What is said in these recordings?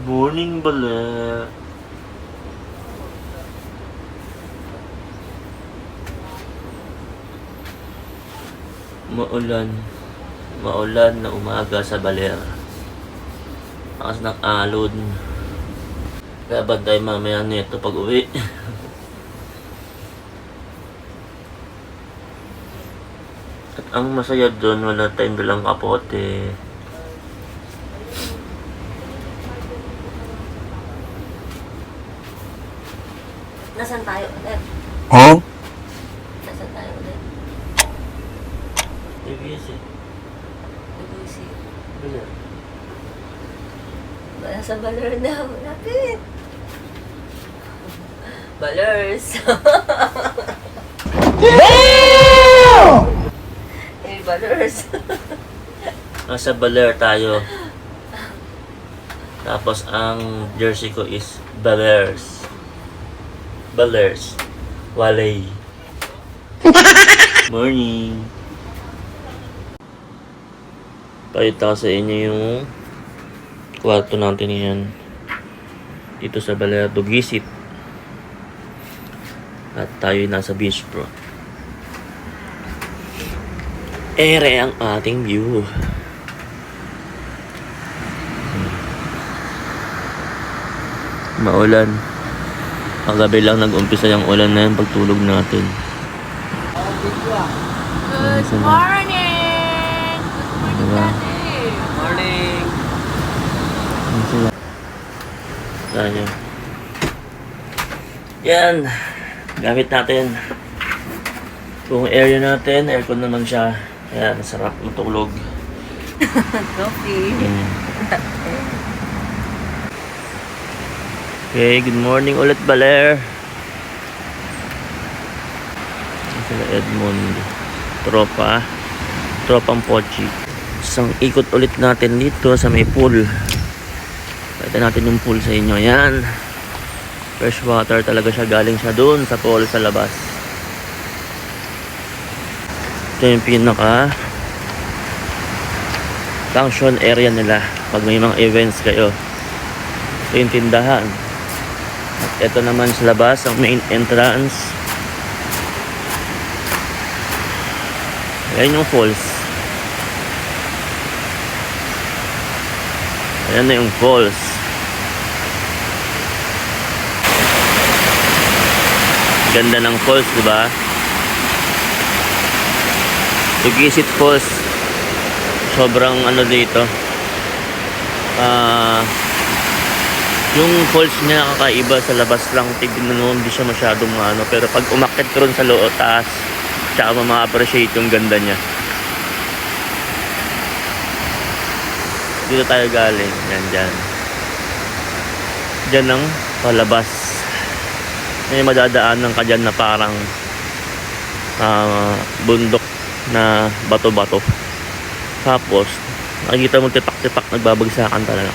Morning bala. Maulan na umaga sa Baler. Lakas ng alon. Kaya bantay mamaya nito pag uwi. At ang masaya doon, wala tayong dalang kapote. Nasaan tayo ulit? Huh? Nasaan tayo ulit? TVS eh. Nag-uisip. Baler. Nasa Baler daw. Lapit! Balers! Eh, Balers! Nasa Baler tayo. Tapos ang jersey ko is Balers. Balers. Walay. Morning. Pakita ko sa inyo yung kwarto natin yan. Dito sa Baler, Dugisit. At tayo nasa beach bro. Ere ang ating view. Maulan. Kagabi lang nag-umpisa yung ulan na yung pagtulog natin. Good morning! Good Diba? morning, Morning! Saan yun? Yan! Gamit natin. Kung area natin, aircon naman siya. Kaya masarap matulog. Coffee. Okay, good morning ulit Baler. Sila Edmond. Tropang Pochi. Isang ikot ulit natin dito sa may pool. Pwede natin yung pool sa inyo. Yan. Fresh water talaga siya. Galing siya dun sa pool sa labas. Ito yung pinaka function area nila. Pag may mga events kayo. Ito yung tindahan. At ito naman sa labas, ang main entrance. Ayan yung falls. Ayan na yung falls. Ganda ng falls, diba? Dugisit Falls. Sobrang ano dito. Yung falls niya nakakaiba sa labas lang. Tignan mo, hindi siya masyadong ano. Pero pag umakyat ka ron sa loob, taas, tsaka ma-appreciate yung ganda niya. Dito tayo galing. Yan, dyan. Dyan ang palabas. May madadaanan ka dyan na parang bundok na bato-bato. Tapos, nakikita mo tipak-tipak, nagbabagsakan talaga.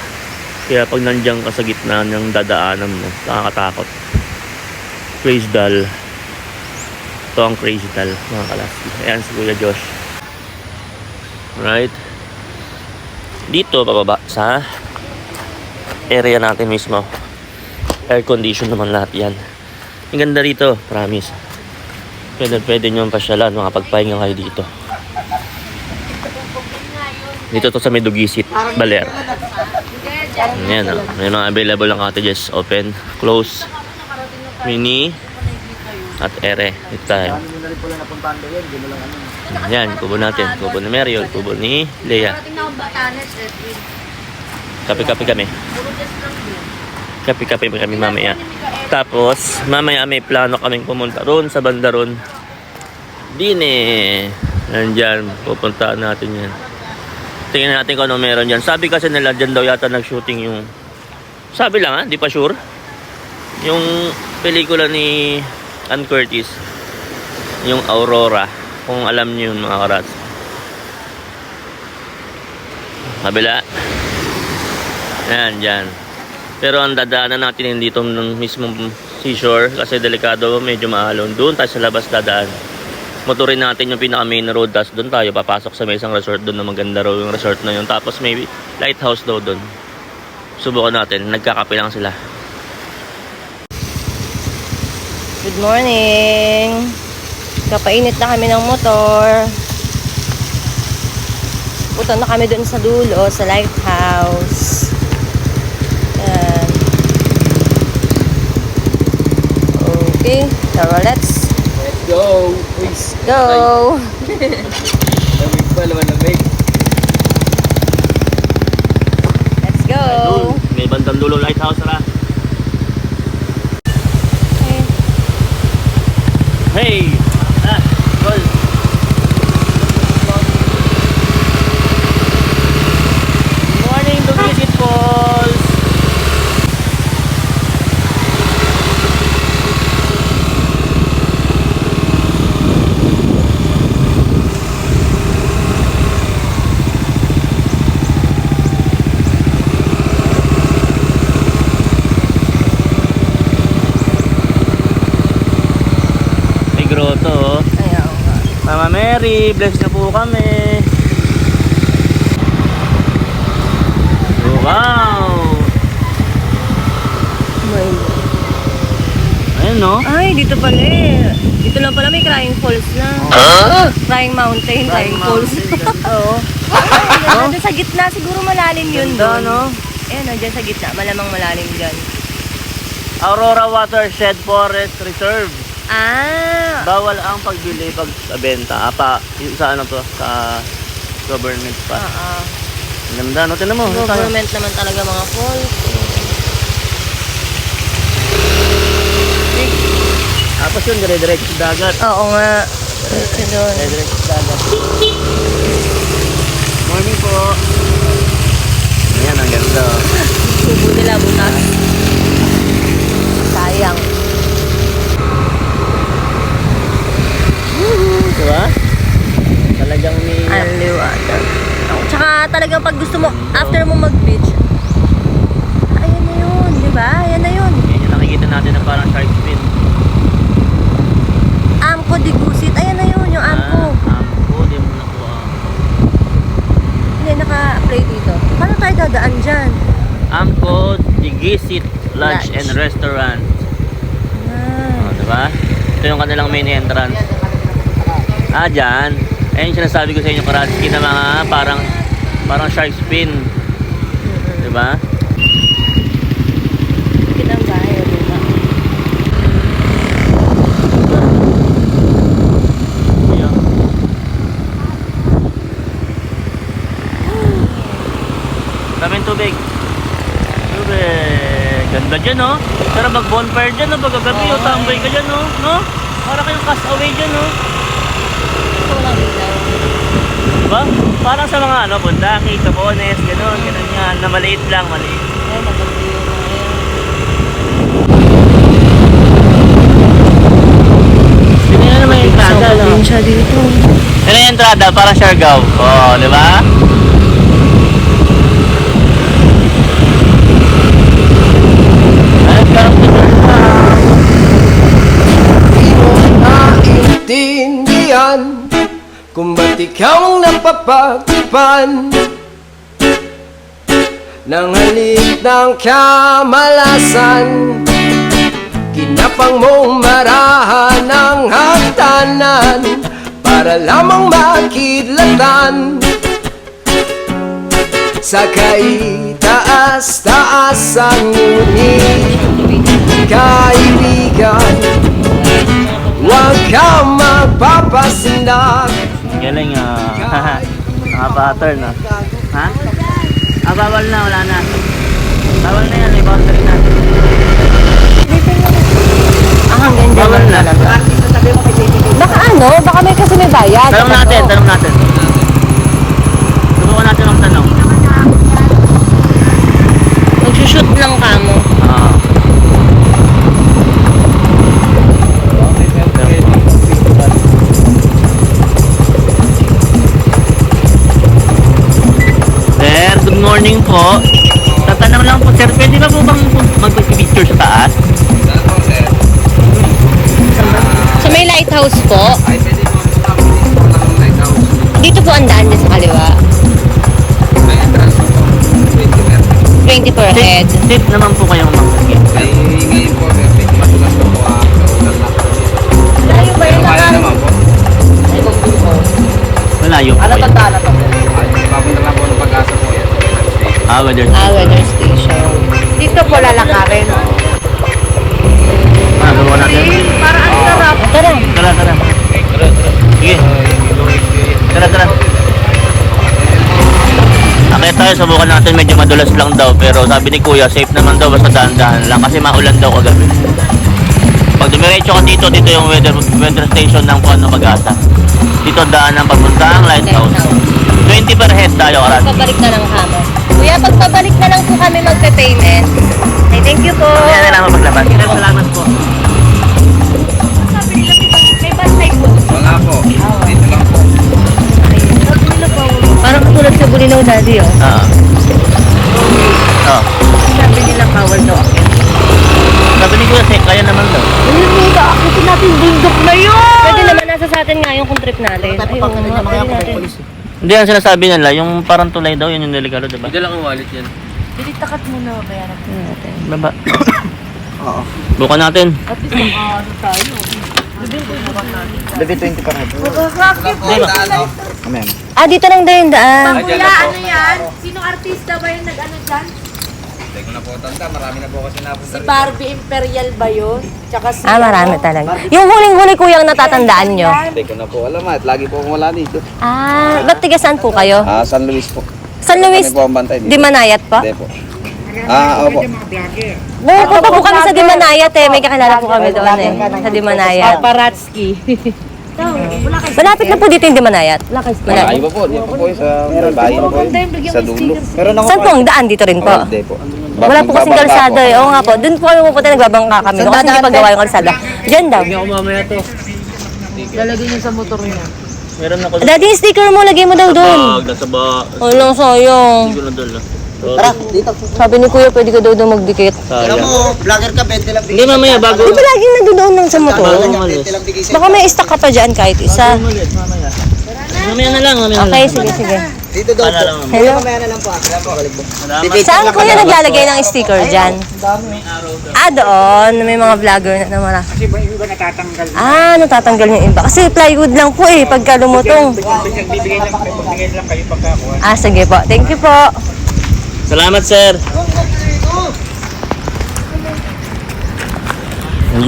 Kaya pag nandiyan ka sa gitna ng dadaanan mo, nakakatakot. Crazy Doll. Ito ang Crazy Doll, mga kalasky. Ayan si Kuya Josh. Right. Dito, pababa sa area natin mismo. Air condition naman lahat yan. Ang ganda rito, promise. Pwede nyo pasyalan, makapagpahinga kayo dito. Dito to sa may Dugisit, Baler. Ayan, may mga available ng cottages. Open, close, mini, at ere. Dito tayo. Ayan, kubo natin. Kubo ni Mariol, kubo ni Lea. Kape-kape kami. Kape-kape kami mamaya. Tapos, mamaya may plano kaming pumunta ron sa banda ron. Dine. Nandyan, pupuntaan natin yan. Tingnan natin kung ano meron dyan. Sabi kasi nila dyan daw yata nag-shooting yung... Sabi lang ha, di pa sure. Yung pelikula ni Ann Curtis. Yung Aurora. Kung alam niyo yun mga karats. Kabila. Yan, dyan. Pero ang dadaanan natin hindi dito ng mismong seashore. Kasi delikado, medyo maalon. Doon tayo sa labas dadaan. Motorin natin yung pinaka main road. Tapos doon tayo papasok sa may isang resort. Doon na maganda raw yung resort na yun. Tapos may lighthouse daw doon. Subukan natin. Nagkakape lang sila. Good morning. Kapainit na kami ng motor. Punta na kami doon sa dulo, sa lighthouse. Yan. Okay, so let's Go! go. Lamig pa, lamig. Let's go. Doon, may bandang dulo lighthouse na. Hey! Cool. Morning, Dugisit Falls! May grotto, oh. Ayaw nga. Mama Mary, bless na po kami. Wow! Ayun, no? Ay, dito pala eh. Dito lang pala may Crying Falls na. Crying Mountain, Crying Falls. Oo. Ay, nandun sa gitna. Siguro malalim yun Ganda, doon. no? Ayan, nandyan sa gitna. Malamang malalim dyan. Aurora Watershed Forest Reserve. Ah! Bawal ang pagbili pagbenta. Yung sa ano to? Sa government pa. Ang ganda, no? Tinan mo. Government naman talaga mga falls. Tapos yun, dire-diretso sa dagat. Oo nga. Ito doon. Dire-diretso sa dagat. Morning po. Ayan, ang ganda. Oh. Tubo nila butas. Sayang. Diba? Talagang may... Ang liwanag. Tsaka talagang pag gusto mo, after mo mag-beach, ayan na yun, di ba? Ayan na yun. Yan yung nakikita natin na parang shark fin. Amco de Gusit. Ayan na yun, yung Amco. Amco, di mo nakuha. Hindi, naka-play dito. Paano tayo dadaan dyan? Amco Digisit Lunch and Restaurant. Ah. Diba? Ito yung kanilang main entrance. Dyan. Ayun yung sinasabi ko sa inyo, Karatsky, na mga parang shark fin. Diba? Kita ang bahay, diba? Ayan. Daming tubig. Tubig. Ganda dyan, no? Pero mag-bonfire dyan, no? Pagkagabi, o tambay ka dyan, no? No? Para kayong castaway dyan, no? Ito lang dito. Diba? Parang sa mga ano, Bundaki, Tabones, gano'n yan. Na maliit lang, maliit. Ay, maganda yun. Yun na naman yung entrada, no? Din siya dito. Yun na yung entrada, parang Siargao. Oo, di ba? Ay, parang Naintindihan kung ba't ikaw ang napapagpan ng halik ng kamalasan. Kinapang mong marahan ng hagdanan para lamang makidlatan sa kaitaas-taasan. Ngunit kaibigan, huwag kang magpapasindak. galing, mga pattern, no? Ha? Bawal na, wala na. Bawal na yan, may boundary na. Ang ganda Bawal na. Baka ano? Baka may kasi may bayad. Tanong natin. Subukan natin ang tanong. Magsushoot lang kamo. Sir, good morning po. Tatanong lang po, sir, pwede ba po bang mag-picture sa taas? Sa may lighthouse po. Dito po ang daan din sa kaliwa. 20 20 per head. Safe naman po kayong mag-skip. Ay, ngayon po, medyo matulas na po ang kaulan na. Layo ba yun Kaya naman po. Malayo po. Ano tanda na to? Ay, papunta lang po ng Pag-asa po yan. Weather. Weather station. Dito po lalakarin. Gawa natin. Para ang sarap. Tara. Tara. Sige. Tara. Akit tayo, subukan natin, medyo madulas lang daw. Pero sabi ni Kuya, safe naman daw, basta dahan-dahan lang. Kasi maulan daw kagabi. Pag dumiretso ka dito yung weather station ng Puano Pag-asa. Dito daan ang papuntang lighthouse. 20 per head tayo, Karan. Pabalik na lang kamo. Kuya, pagpabalik na lang po kami magpe-payment. Ay, thank you po. Kaya na lang maglabas. Salamat po. Sabi nila, may bantay po. Wala po. Dito lang po. Parang katulad sa Bulinaw Daddy, oh. Sabi nila bawal daw ako. Sabi ni Kuya, kaya naman daw. Hindi, akitin natin bundok na yun! Pwede naman nasa sa atin nga yung trip natin. Ay, oo nga, pwede natin. Hindi, ang sinasabi nila, yung parang tulay daw, yun yung delikado, diba? Hindi lang ang wallet yan. Takat muna, kaya natin. Baba. Oo. Bukan natin. At least ano tayo. Bebe 20 pa rin. Ah, dito lang daw yung daan. Kuya, Ano yan? Sinong artista ba yung nag-ano dyan? Hindi ko na po tanda. Marami na po kasi napunta. Si Barbie Imperial ba yun? Tsaka si Ah, marami talaga. Yung huling-huli kuya ang natatandaan nyo. Hindi ko na po alam at lagi po akong wala dito. Ah, ba't tiga saan po kayo? San Luis po. San Luis? Kami po ang bantay dito. Di Manayat pa? Hindi po. Opo. Pupunta po kami sa Dimanayat eh. May kakilala po kami doon eh. Sa Dimanayat. Paparazzi. Malapit na po dito yung Dimanayat. Malayo pa po. Hindi po po sa bahay po. Sa dulo. Saan po ang daan dito rin po? Hindi po. Wala po kasing kalsada eh. Oo nga po. Doon po kami pupunta, nagbabangka kami. Doon kasi hindi paggawa yung kalsada. Diyan daw. Lalagay niyo sa motor niya. Meron ako. Daddy, yung sticker mo, lagay mo daw doon. Nasa ba? Wala, sayang. Hindi ko na dala. Sabi ni Kuya, pwede ka daw daw magdikit. Sayang. Vlogger ka, 20 lang Hindi, mamaya bago. Di ba laging nandoon lang sa motor? Umalis. Baka may stock ka pa dyan kahit isa. Umalis, mamaya. Mamaya na lang, Okay, sige. Dito daw Paano lang? Hello? Mamaya na lang po. Salamat. Saan Kuya naglalagay ng sticker dyan? Ah, doon. May mga vlogger na naman. Kasi ba yung iba natatanggal? Ah, natatanggal yung iba. Kasi plywood lang po eh, pagka lumutong. Bibigay lang kayo pagkakuha. Ah, sige po. Thank you po. Salamat, sir.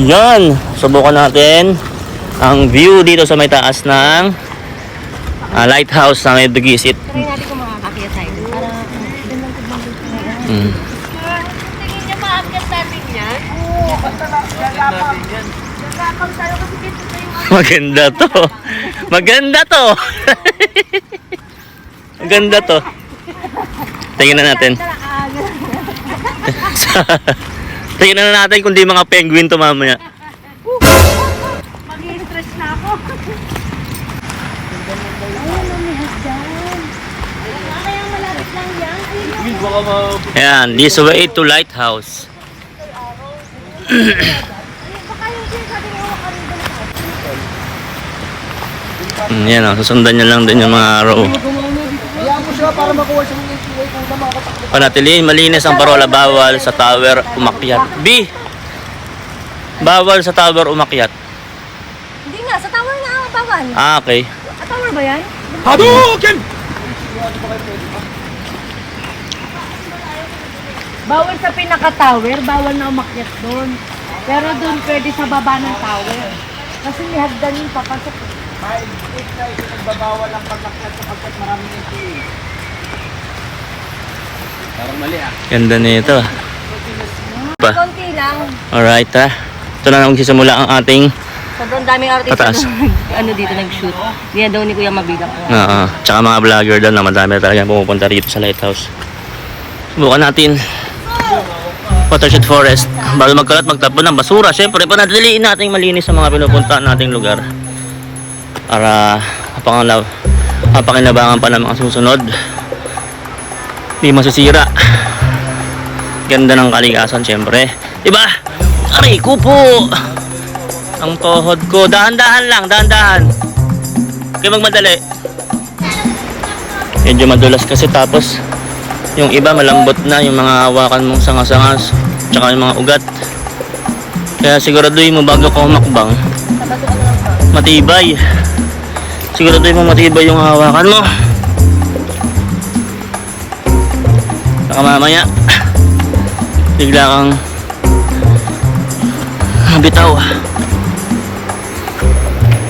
Yan. Subukan natin ang view dito sa may taas ng lighthouse na may Dugisit. Try natin kung makakakyat tayo. Para doon lang tignan dito. Mm. Tingin niya maakyat natin yan? Maganda to. Maganda to. Maganda to. Tingnan na natin. Tingnan na natin kung di mga penguin to mamaya. Mag-i-stress na ako. Kaya malapit lang yan. Ayan, this way to lighthouse. Yan o, susundan nyo lang din yung mga row. Panatilihin, malinis ang parola, bawal sa tower umakyat. B! Bawal sa tower umakyat. Hindi nga, sa tower nga ang bawal. Ah, okay. Sa tower ba yan? Bawal sa pinaka-tower, bawal na umakyat doon. Pero doon pwede sa baba ng tower. Kasi may hagdan yung papasok. Parang mali ah. Ganda nito. Pa. Konti lang. Alright ha. Ito na magsisimula ang ating Sobrang daming artista Pataas. na ano dito nag-shoot. Hindi na daw ni Kuya mabilang. tsaka mga vlogger doon na madami na talaga pumupunta rito sa lighthouse. Subukan natin. Watershed Forest. Bago magkalat magtapon ng basura. Siyempre, panatiliin natin malinis sa mga pinupuntaan nating lugar. Para mapakinabangan pa ng mga susunod. Di masisira. Ganda ng kalikasan, siyempre. Diba? Aray ko po! Ang tuhod ko. Dahan-dahan lang, dahan-dahan. Kaya magmadali. Medyo madulas kasi tapos Yung iba malambot na, yung mga hawakan mong sangas-sangas, tsaka yung mga ugat. Kaya siguraduhin mo bago ka humakbang, matibay. Siguraduhin mo matibay yung hawakan mo. Baka mamaya bigla kang mabitaw.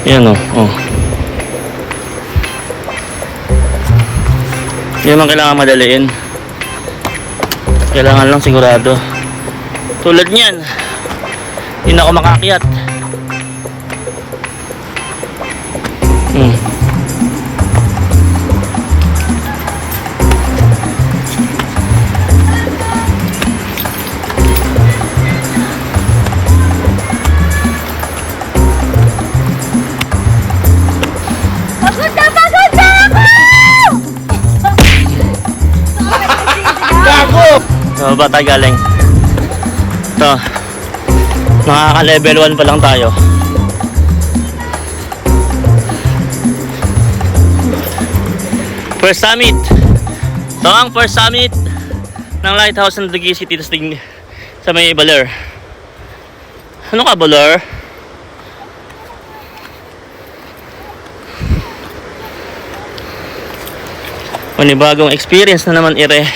Yan o. Oh. Hindi naman kailangan madaliin. Kailangan lang sigurado. Tulad niyan, hindi na ako makakyat. Pagod na ako! So, ba tayo galing? Ito, nakaka-level 1 pa lang tayo. First summit. Ito ang first summit ng Lighthouse ng Taguig City sa may Baler. Ano ka, Baler? Panibagong experience na naman, ire.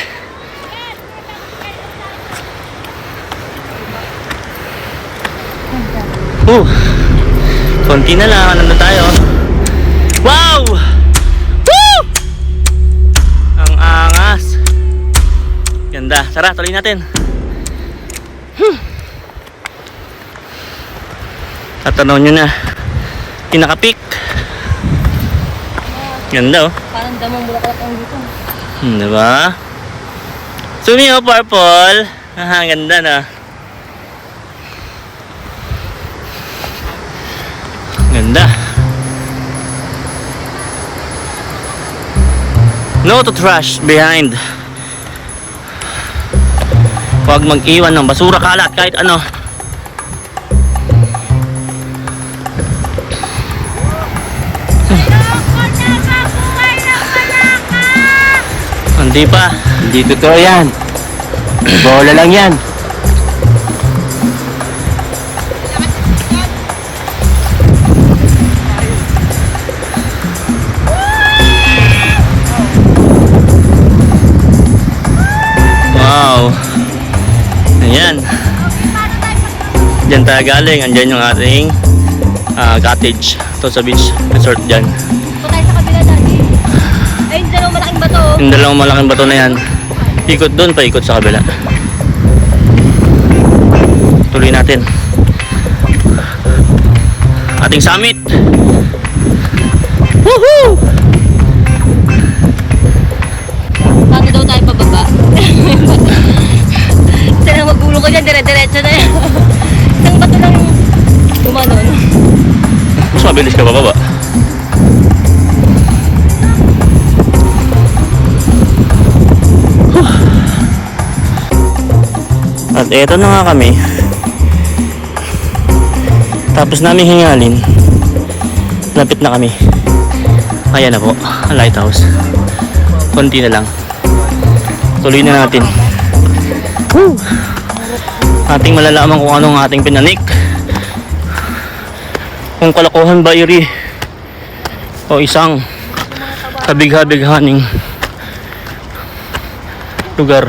Konti na lang, ano na tayo? Wow! Woo! Ang angas. Ganda. Tara, tuloy natin. Tatanaw nyo na. Pinaka-peak. Ganda, oh. Parang damang bulaklak ang dito. Diba? Sumi, oh, purple. Aha, ganda na. Ganda. No to trash behind. Huwag mag-iwan ng basura, kalat, kahit ano. Hindi pa. Hindi totoo yan. Bola lang yan. Wow. Ayan. Diyan tayo galing. Andyan yung ating cottage. Ito sa beach resort dyan. Ito tayo sa kabila dati. Ay, yung dalawang malaking bato. Yung dalawang malaking bato na yan. Ikot doon, paikot sa kabila. Tuloy natin. Ating summit. Woohoo! Bato daw tayo pababa. Sana magulong ko dyan, dire-diretso na yan. Isang bato lang yung gumanon. Mas mabilis ka bababa. At eto na nga kami. Tapos namin hingalin. Lapit na kami. Ayan na po, ang lighthouse. Konti na lang. Tuloy na natin. Woo! Ating malalaman kung anong ating pinanik. Kung kalokohan ba iri o isang kabigha-bighaning lugar.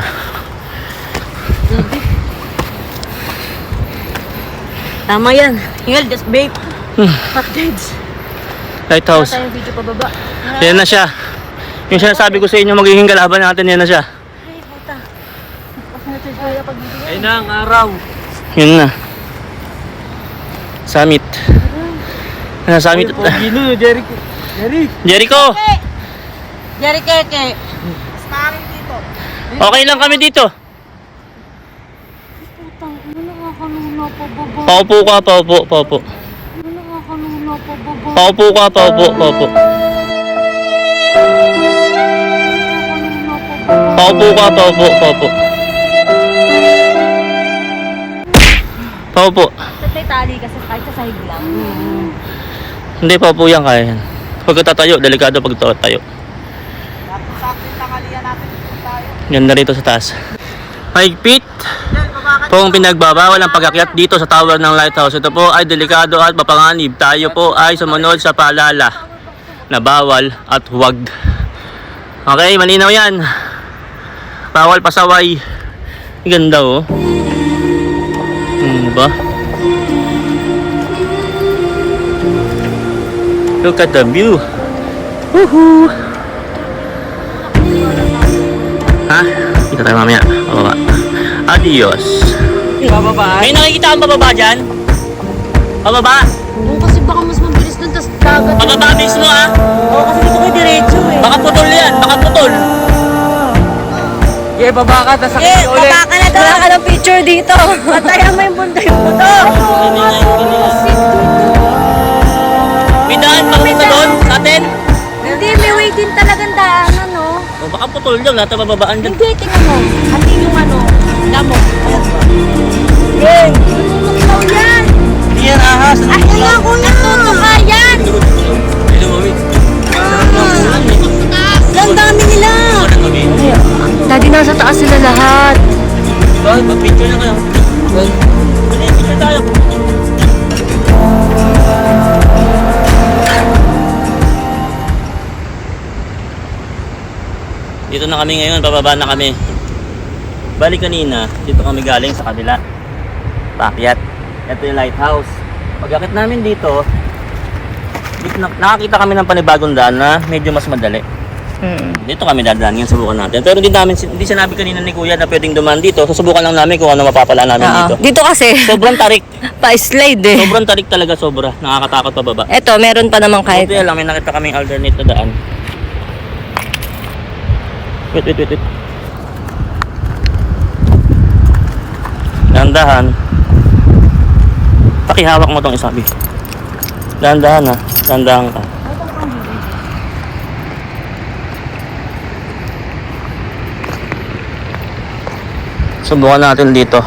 Tama yan. Hingal, just babe. Cottage. Lighthouse. Wala tayong video pababa. Yan na siya. Yung sinasabi ko sa inyo, magiging kalaban natin, yan na siya. Ay, puta. Baka na-charge ko yung pagbibigay. Ayun na ang araw. Yun na. Summit. Summit. Gino, Jericho. Jericho! Jerry Keke. Okay lang kami dito. Putang, ano nakakaluna pababa? Paupo ka, paupo, paupo. Ano nakakaluna pababa? Paupo ka, paupo, paupo. Paupo ka, paupo, paupo. Paupo. Ba't may tali kasi kahit sa sahig lang? Hindi, paupo yan, kaya yan. Pagka tatayo, delikado pag tayo. Ganda rito sa taas. Higpit pong pinagbabawal ang pag-akyat dito sa tower ng lighthouse. Ito po ay delikado at mapanganib. Tayo po ay sumunod sa paalala na bawal at huwag. Okay, malinaw yan. Bawal pasaway. Ganda oh. Ba? Look at the view. Woohoo! Ha? Kita tayo mamaya. Pababa. Adios. Bababa. May nakikita kang pababa dyan? Pababa? Oo, kasi baka mas mabilis dun, tas dagat. Pababa mismo ha? Oo, kasi dito kayo diretso eh. Baka putol yan. Baka putol. Baba ka, tas Eh, baba ka na daw. Wala ka ng picture dito. Patayan mo yung bunday mo to. May daan papunta doon sa atin. Hindi, may way din talagang daanan, no? O baka putol dyan. Lahat na bababaan dyan. Hindi, tingnan mo. Hati yung ano, damo. Yun. Tutuklaw yan. Hindi yan ahas. Ay, kaya ko yan. Tutuka yan. Hello, mami. Ang dami nila. Daddy, nasa taas sila lahat. Mag-picture na kayo. Picture tayo. Dito na kami ngayon, bababa na kami. Balik kanina, dito kami galing sa kabila. Paakyat. Ito yung lighthouse. Pag-akit namin dito, nakakita kami ng panibagong daan na medyo mas madali. Dito kami dadaan ngayon, subukan natin. Pero hindi sinabi kanina ni Kuya na pwedeng dumaan dito. Susubukan lang namin kung ano mapapala namin dito. Dito kasi, Sobrang tarik. pa-slide eh. Sobrang tarik talaga, sobra. Nakakatakot pababa. Eto, meron pa naman kahit. Buti lang, may nakita kaming alternate na daan. Wait. Dahan-dahan. Pakihawak mo tong isabi. Dahan-dahan ha. Dahan-dahan ka. Subukan natin dito.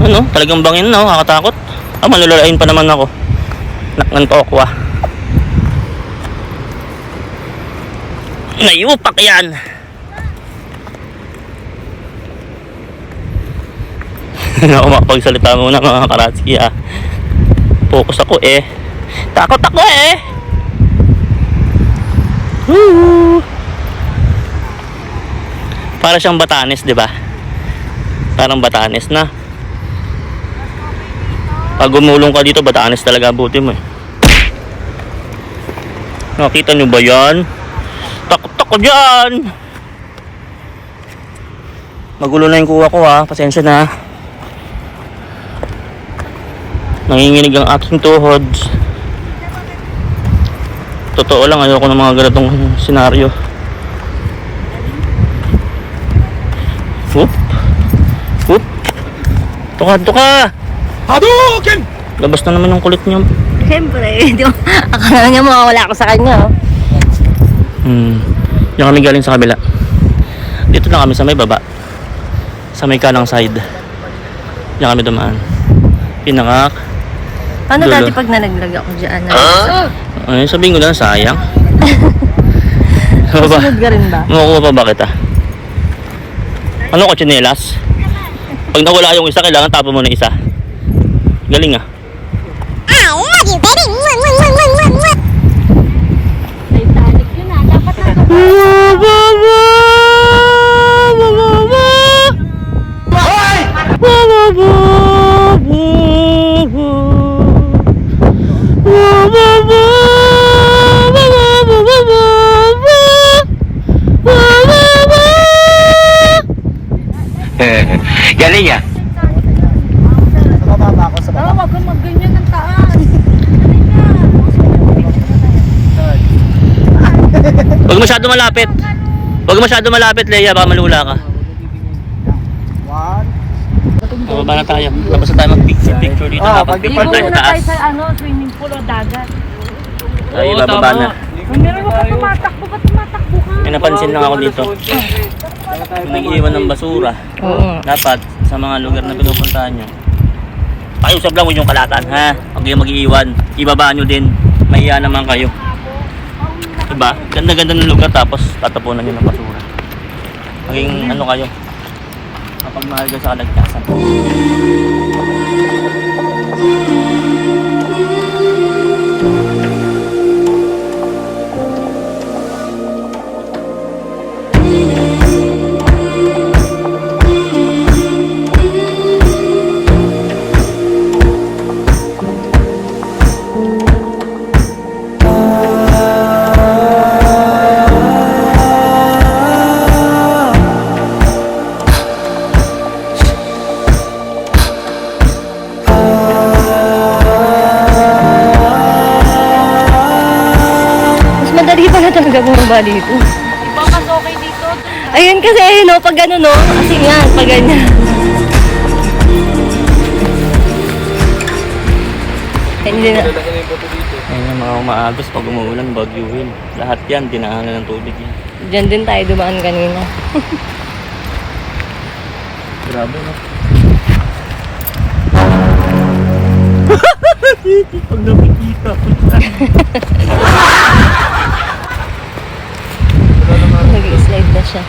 Ano? Talagang bangin no? Nakakatakot. Manululain pa naman ako. Nantok wa. Nayupak yan. Ako makapagsalita muna mga karatski ha. Focus ako eh. Takot ako eh. Woo! Para siyang Batanes, di ba? Parang Batanes na. Pag gumulong ka dito, Batanes talaga buti mo eh. Nakita nyo ba yan? Takot ako dyan! Magulo na yung kuha ko ha. Pasensya na. Nanginginig ang aking tuhod. Totoo lang, ayoko ng mga ganitong senaryo. Whoop! Whoop! Tuka! Hadouken! Labas na naman yung kulit niyo. Siyempre, akala niya mawawala ako sa kanya. Diyan kami galing sa kabila. Dito na kami sa may baba. Sa may kanang side. Diyan kami dumaan. Pinakak. Paano Dulo. dati pag nalaglag ako dyan? Ay, sabihin ko lang, sayang. Ano ba? Sunod ka rin ba? Makukuha pa ba kita? Ano ko, tsinelas? Pag nawala yung isa, kailangan tapo mo na isa. Galing ah. Titanic yun ah. Dapat na Galing ah. wag kang magganyan ng taas. Huwag masyado malapit. Huwag masyado malapit, Leia. Baka malula ka. Baba na tayo. Tapos na tayo mag-picture dito. Ligo Pag tayo sa muna tayo taas. sa swimming pool o dagat. Tayo bababa na. Meron mo pa tumatakbo ka. May napansin lang ako dito. Kung nag-iwan ng basura, dapat sa mga lugar na pinupuntahan nyo, pakiusap lang huwag yung kalatan ha. Huwag kayong mag-iiwan. Ibaba nyo din. Mahiya naman kayo. Diba? Ganda-ganda ng lugar tapos tatapunan nyo ng basura. Maging ano kayo. Kapag mahal kayo sa kalagkasan. Mas madali pala talaga bumaba dito. Iba mas okay dito. Ayun kasi, ayun no, pag ano no, kasi nga, pag ganyan. Hindi na. Ayun yung mga umaagos pag umuulan, bagyuhin. Lahat yan, dinaanan ng tubig yan. Diyan din tayo dumaan kanina. Grabe no? Pag nakikita ko Nag-slide na siya.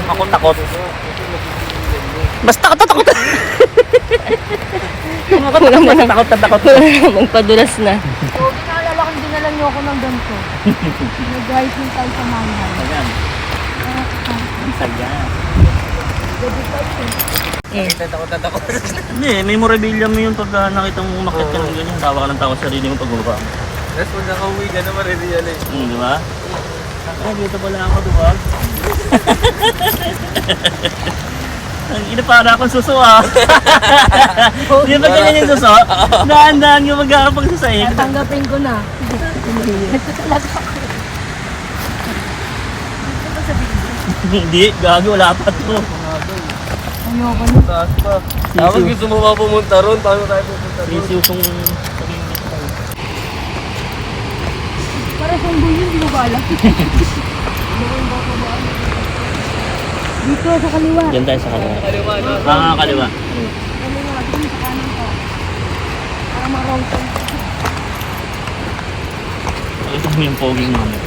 ako takot. Basta takot! Wala mo na takot na takot. Magpadulas na. So, naalala kong dinala niyo ako ng ganito. Nag-hiking tayo sa Manghang. Ayan. Isag yan. Hindi, memorabilia mo yung pag nakita mo umakyat ka ng ganyan. Tawa ka ng tawa sa sarili mo pag bumaba mo. Tapos pag nakauwi ka na marireal eh. Di ba? Ay, dito pala ako, duwag. Ang ina para akong suso ah. Di ba ganyan yung suso? Daan-daan yung magkakapag susahin. Tanggapin ko na. Hindi, gago, wala pa to. Ayoko na. Taas pa. Tapos gusto mo pa pumunta ron, paano tayo pupunta ron? Sisiw tong... Para sa buhay, hindi mo ba alam? Dito sa kaliwa. Diyan tayo sa kaliwa. Kaliwa na. Kaliwa. Kaliwa, dito sa kanan ko. Para ma-round ko. Nakita mo yung poging mami.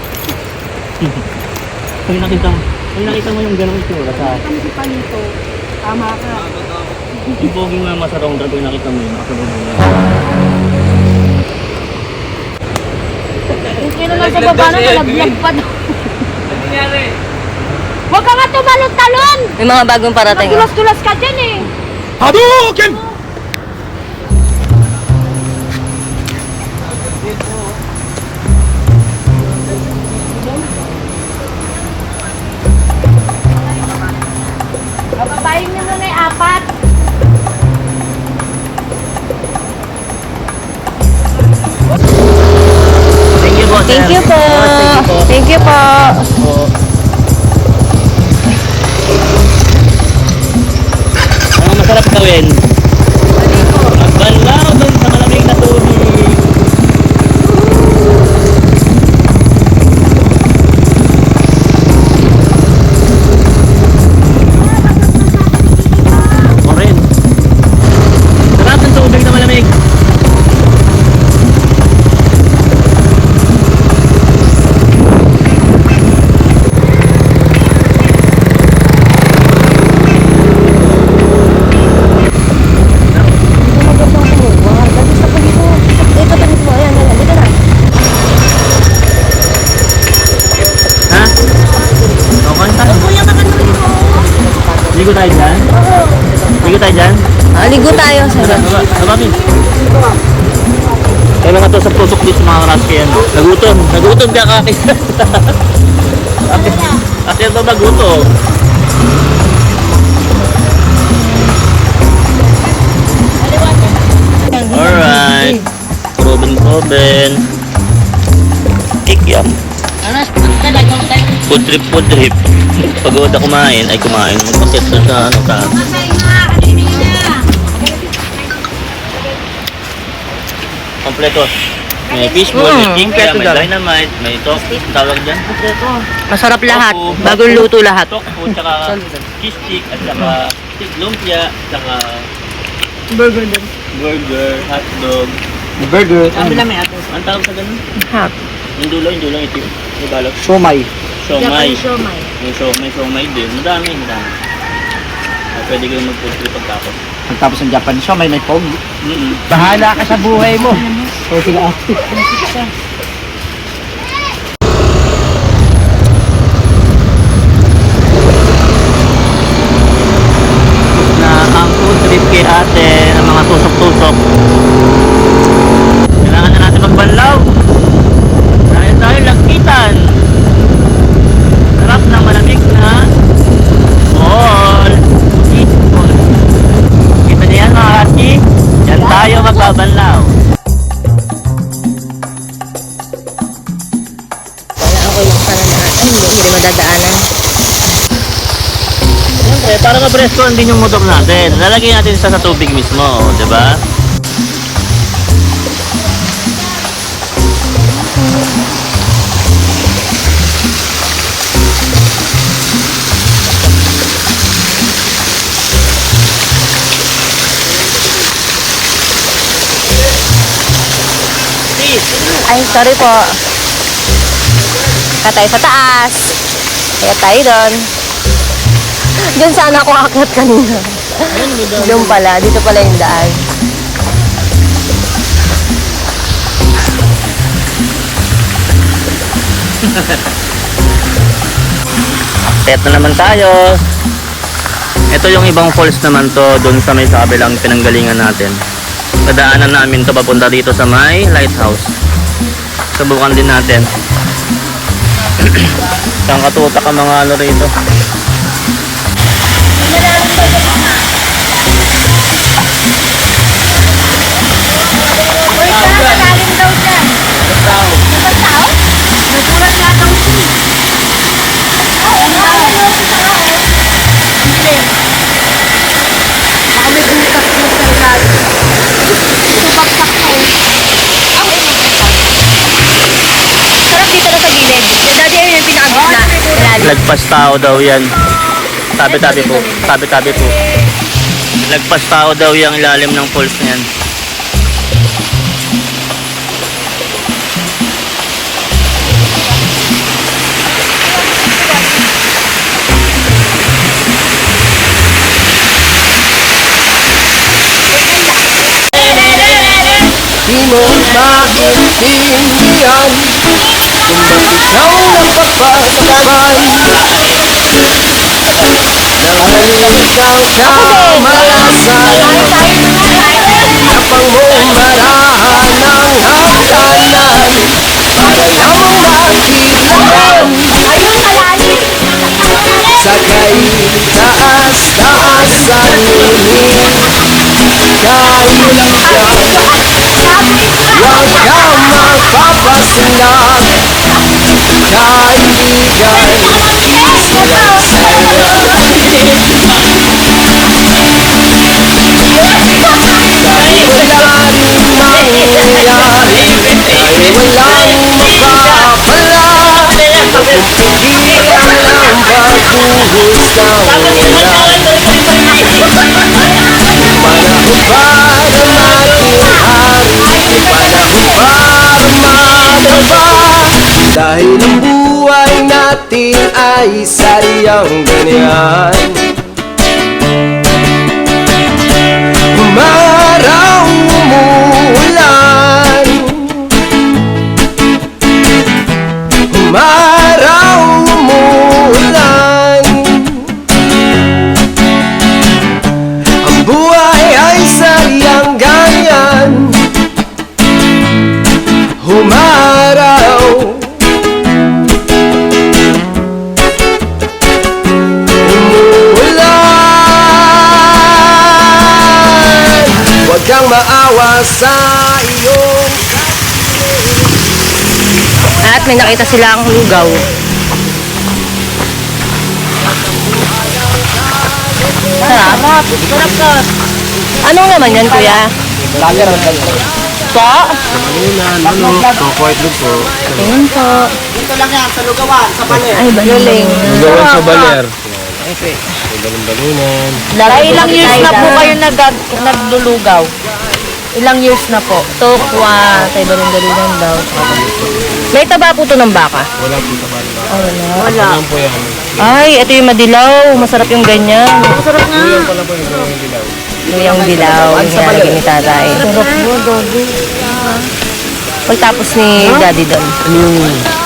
Pag nakita mo yung ganong itsura sa... Kami si Panito. Tama ka. Yung poging mama sa round pag nakita mo yun, nakasunod mo yun. Kung kailan lang sa baba na, nalaglag pa daw. Ano nangyari? Huwag ka nga tumalon-talon! May mga bagong parating. Tulas-tulas ka dyan eh. Hadouken! Bababayin nyo na yung apat. Thank you po, sir. Thank you po. Thank you po. Ano masarap gawin? Magbalaw doon sa malamig na tubig. Ako rin. Sarap ng tubig na malamig. Ha? Okay tayo. Ligo tayo dyan? Ligo tayo dyan? Ligo tayo. Tara, baba, Pin. Kaya mga to sa tusok dito sa mga raske yan. Nagutom ka kaki. Kasi ito nagutom. Alright. Proben. Kikiam. Food trip. Pagod na kumain, ay kumain. Magpakit na sa ano ka. Kompleto. May fishball, may king, may dynamite, may tawag dyan. Masarap lahat. Tofu, Bagong luto lahat. Tofu, tsaka cheese stick, at saka lumpia, tsaka Burger din. burger, hotdog. Burger. Ang tawag sa ganun? Hot. Yung dulo, ito. Yung balot. Siomay. Siomay. Siomay. May siomay din. Madami. Pwede kayong mag-food trip pagtapos. Pagtapos ng Japan siya, may pogi. Bahala ka sa buhay mo. O sila ate. Na ang food trip kay ate ng mga tusok-tusok. Kailangan na natin magbanlaw. Dahil tayo lagkitan. Sarap na malamig na all. Kita niyo yan mga kati? Yan tayo magbabanlaw. Wala ako yung pananaan. Hindi madadaanan. Siyempre, para ma-preskoan din yung motor natin. Lalagay natin siya sa tubig mismo, di ba? Ay, sorry po. Katay sa taas. Kaya tayo doon. Diyan sana ako akyat kanina. Doon pala. Dito pala yung daan. Set na naman tayo. Ito yung ibang falls naman to, doon sa may kabilang pinanggalingan natin. Nadaanan namin to papunta dito sa may lighthouse. Subukan din natin. Saan katutak ang mga ano rito. Sarap dito na sa gilid. Dati ayun yung pinakagitna. Ilalim. Lagpas tao daw yan. Tabi-tabi po. Tabi-tabi po. Lagpas tao daw yung ilalim ng falls na yan. Di mo maintindihan kung bakit ikaw napapagpag Dahil isang kamalasan Napang mong marahan ng hangganan Para lamang makitiman Sa kaitaas-taasan ngunit kaibigan Huwag kang magpapasinag Kaibigan Sila sa'yo Dahil wala rin mangyayari Dahil walang mapapala Kung hindi lang pagbuhos na ulan Panahon para maghari Panahon para madaba Dahil ang buhay natin ay sadyang ganyan Umaraw, umuulan Umaraw, umuulan Ang buhay ay sadyang ganyan Umaraw umuulan Huwag kang maawa sa iyong At may nakita silang lugaw. Sarap. Sarap ka. Anong naman yan, kuya? Lager ang kayo. Po? Coco itlog po Tingin po. Dito lang yan, sa Lugawan, sa Baler. Ay, baluling. Gawan sa baler Ay, ilang years na po kayo naglulugaw? Ilang years na po? Tokwa. Tayo baluling daw. May taba po to ng baka? Wala po sa baler Oh, wala. Wala. po yan Ay, ito yung madilaw. Masarap yung ganyan. Masarap nga. Luyang dilaw. Yung nilalagay ni tatay. Sarap mo, doggy. Pagtapos ni daddy doon.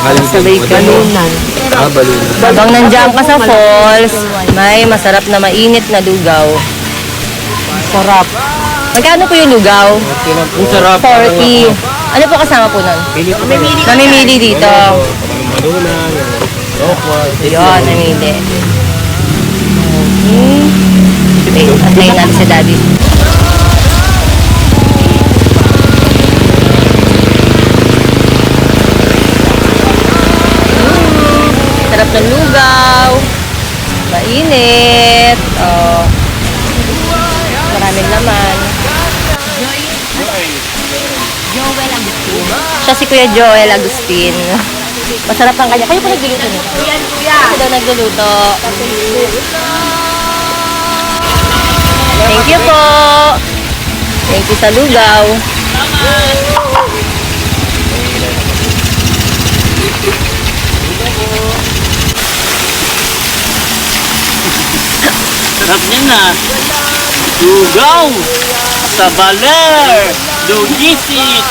Ano yung Sabay ka balunan. balunan? Habang nandiyan ka sa falls, may masarap na mainit na lugaw. Sarap. Magkano po yung lugaw? Ang sarap. 40. Ano po kasama po nun? Namimili dito. Balunan, Yun, namili. Okay. Antayin natin si daddy. Sarap ng lugaw. Mainit. Oh. Maraming laman. Siya si Kuya Joel Agustin. Masarap ang kanya. Kayo po nagluluto nito? Kuya. Ako daw nagluluto. Thank you po. Thank you sa lugaw. Sarap niya na. Lugaw sa Baler, Lugisit,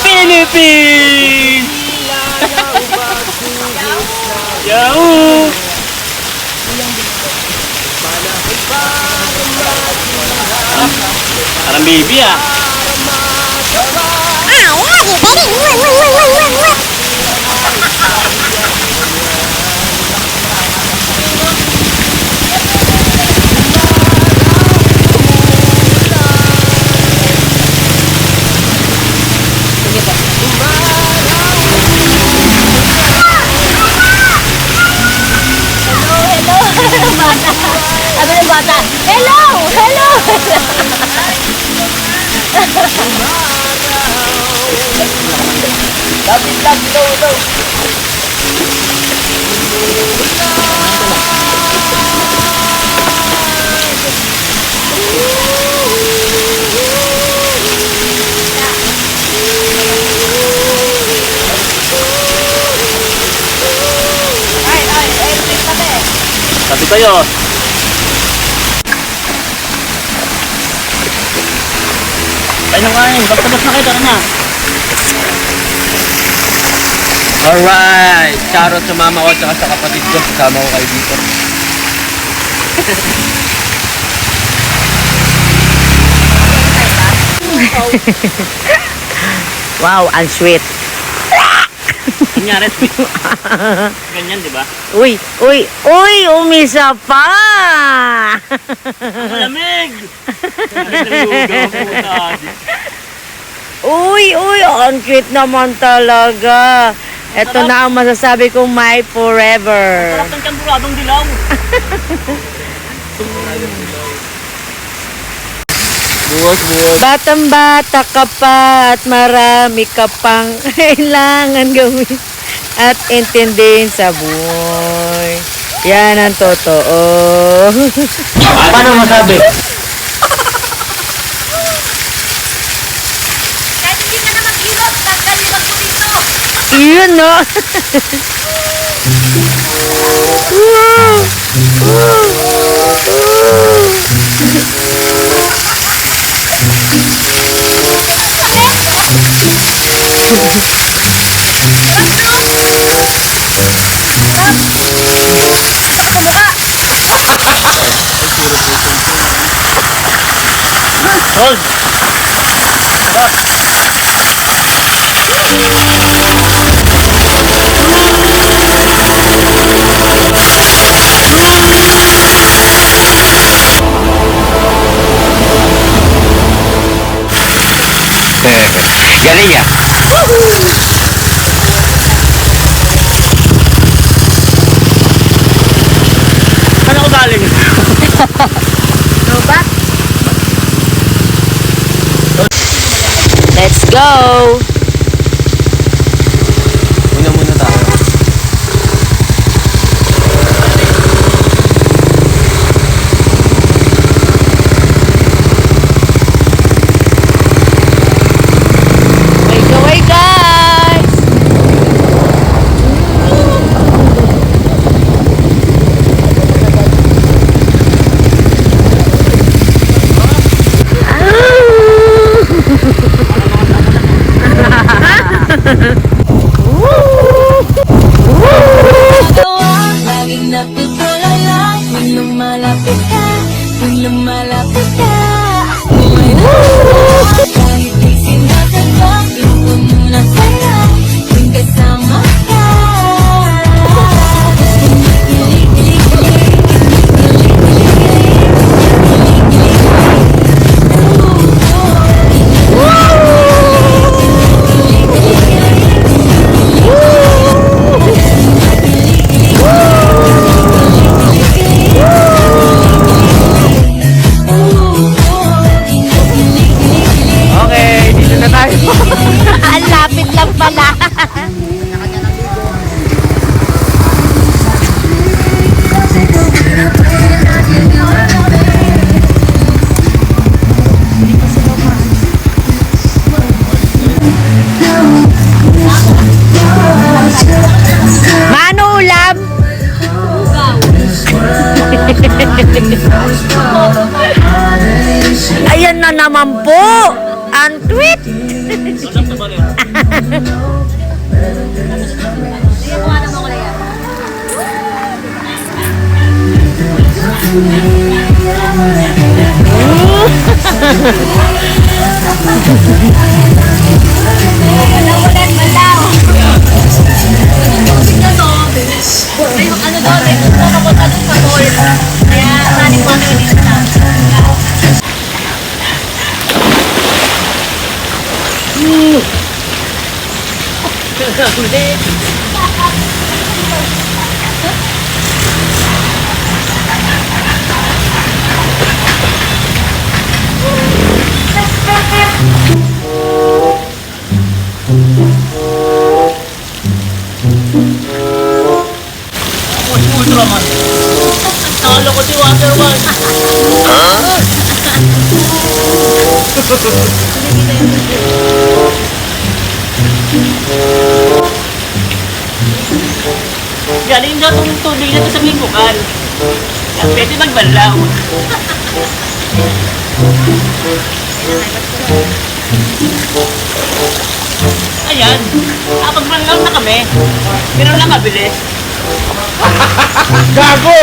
Philippines! Yahoo! Parang baby ah. Sabi ng bata, hello! Hello! Sabi kayo. Tayo na kain. Basta-basta na kayo. Tara na. Alright! Shoutout sa mama ko at sa kapatid ko. Kasama ko kayo dito. Wow, ang sweet. Kunyari, sweet. Ganyan, di ba? Uy, uy, uy, umisa pa! Malamig! Lugaw, puta. Uy, uy, ang cute naman talaga. Ito na ang masasabi kong my forever. Sarap ng chamburadong dilaw. Buwas. Batang-bata ka pa at marami ka pang kailangan gawin at intindihin sa buhay. Yan ang totoo. Paano masabi? Yun, no? Hold! Galing ya? Saan ako galing? Let's go! Muna tayo. Wake away, guys! naman po. Ang tweet. Ultraman. Nakala ko si Wonder Man. Galing na itong tubig na ito sa bingkukan. Kaya pwede magbalaw. Ayan. Pag-balaw na kami. Pero lang mabilis. Gago!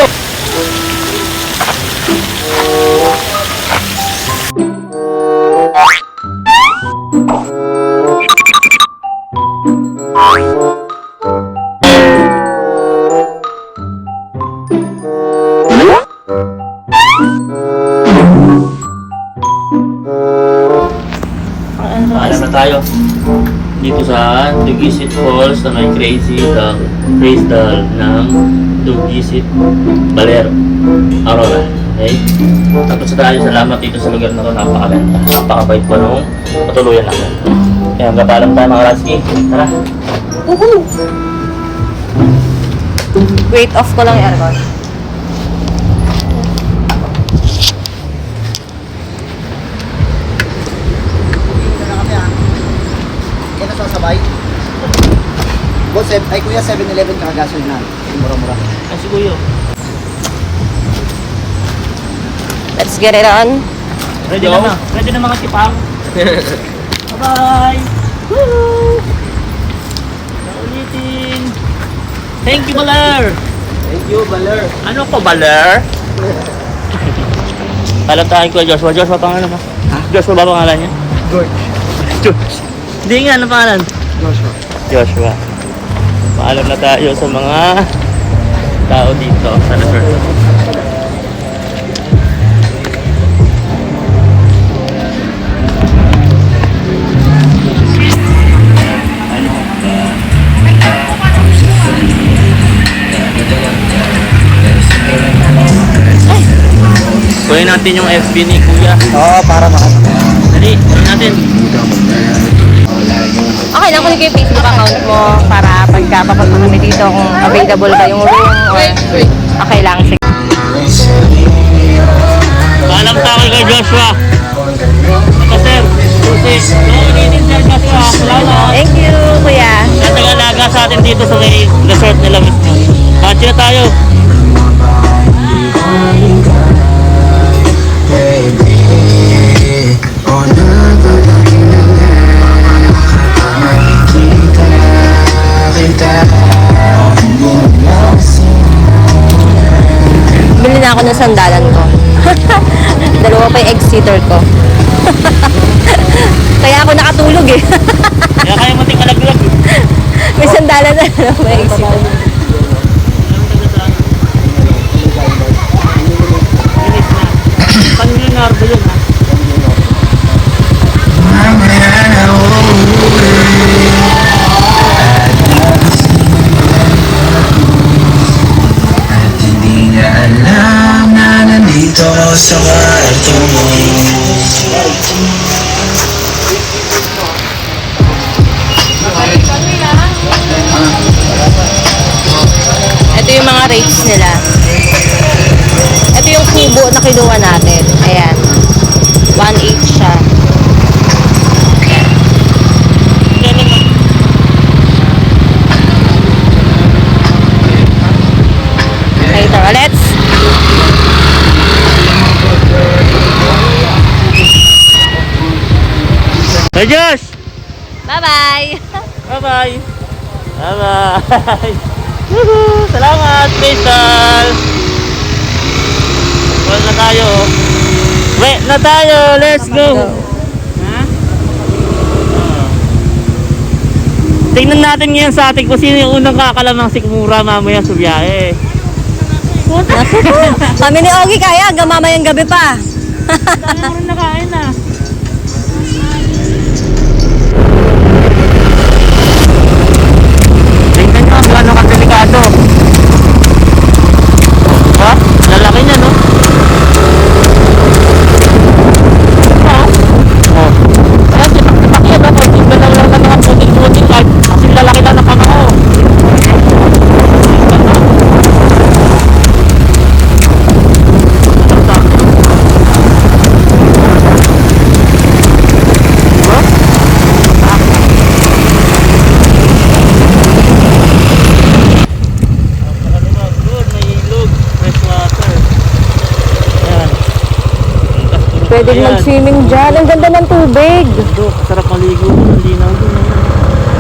Alam na tayo. Dito sa Dugisit Falls na may crazy doll ng Dugisit Baler Aurora. Okay? Tapos tayo, salamat dito sa lugar na ito. Napakaganda. Napakabait pa nung patuluyan natin. Kaya hanggang paalam tayo mga Ratsky. Tara. Wait, off ko lang yung aircon. Ito sasabay. Boss, ay kuya, 7-Eleven kakagasol na. Mura-mura. Ay, si Kuyo. Let's get it on. Ready na na. Ready na mga tipang. Bye-bye. Woo! Ulitin. Thank you, Baler. Thank you, Baler. Ano ko, Baler? Alam tayo ko, Joshua. Joshua pangalan mo? Joshua ba pangalan niya? George. George. Hindi nga, ano pangalan? Joshua. Joshua. Paalam na tayo sa mga tao dito sa resort. Kunin natin yung FB ni Kuya. Oo, para Dali, kunin natin. Okay lang kung yung Facebook account mo para pagka papunta kami dito kung available ba yung room or okay lang. Sige. Paalam tayo kay Joshua. Ito sir, Susi. Kunin sir Joshua. Salamat. Thank you, kuya. Natagalaga sa atin dito sa may resort nila mismo. Catch na tayo. Bili na ako ng sandalan ko. Dalawa pa yung egg-seater ko. Kaya ako nakatulog eh. Kaya kayo mating kalaglag. May sandalan na may egg-seater. San Leonardo yun ha. Hindi niya alam na nandito sa kwarto mo. Ito yung mga rates nila. Ito yung kubo na kinuha natin. Ayan. 1.8 siya. Later, let's Hey, Josh! Bye-bye! Bye-bye! Bye-bye! Woohoo! Salamat, Crystal! Wala na tayo. Wait na tayo! Let's go! Ha? Tingnan natin ngayon sa atin kung sino yung unang kakalamang sikmura mamaya sa biyahe. Kami ni Ogie kaya hanggang mamayang gabi pa. Dami mo rin nakain ah. Tingnan nyo kung ano kadelikado. Ha? Lalaki niya, no? Oh. Ayan, tipak-tipak yan, no? Kung tingnan lang ng mga puting-puting kahit kasi lalaki lang ng kamao. Pwede mag-swimming dyan. Ang ganda ng tubig. Ito, sarap maligo. Hindi na ako.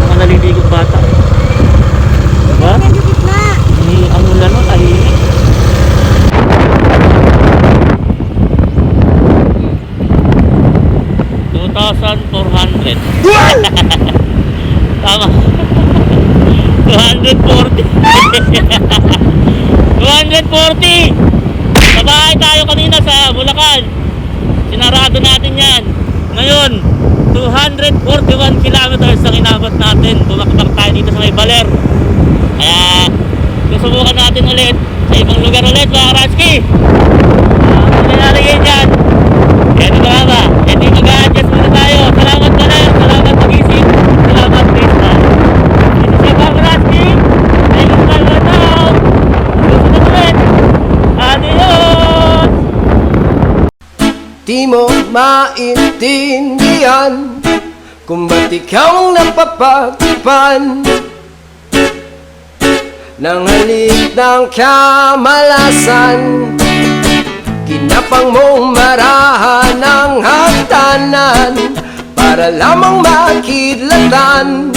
Mga naliligong bata. Diba? Ang ulan mo, tahimik. $2,400. Tama. 240. 240. Sa bahay tayo kanina sa Bulacan. Sinarado natin yan. Ngayon, 241 kilometers ang inabot natin. Tumakbak tayo dito sa may Baler. Kaya, susubukan natin ulit sa ibang lugar ulit mga Karatsky. Ano nangyari ngayon dyan? Yan ba ba? Hindi mag-a-adjust muna tayo. Salamat Baler. Salamat Mag-isip. Salamat Crystal. Dito sa mga Karatsky. Thank you for now. Susunod ulit. Adios! Di mo maintindihan kung ba't ikaw ang napapagpan ng halik ng kamalasan. Kinapang mong marahan ng hagdanan para lamang makidlatan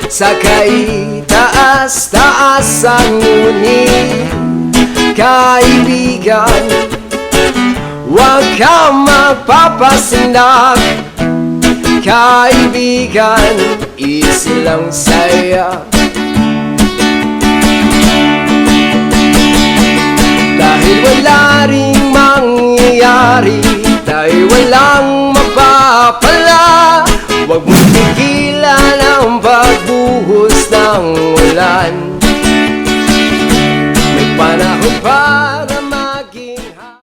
sa kaitaas-taasan. Ngunit kaibigan, huwag kang magpapasindak. Kaibigan, easy lang saya. Dahil wala ring mangyayari, dahil walang mapapala, huwag mong tigilan ang pagbuhos ng ulan.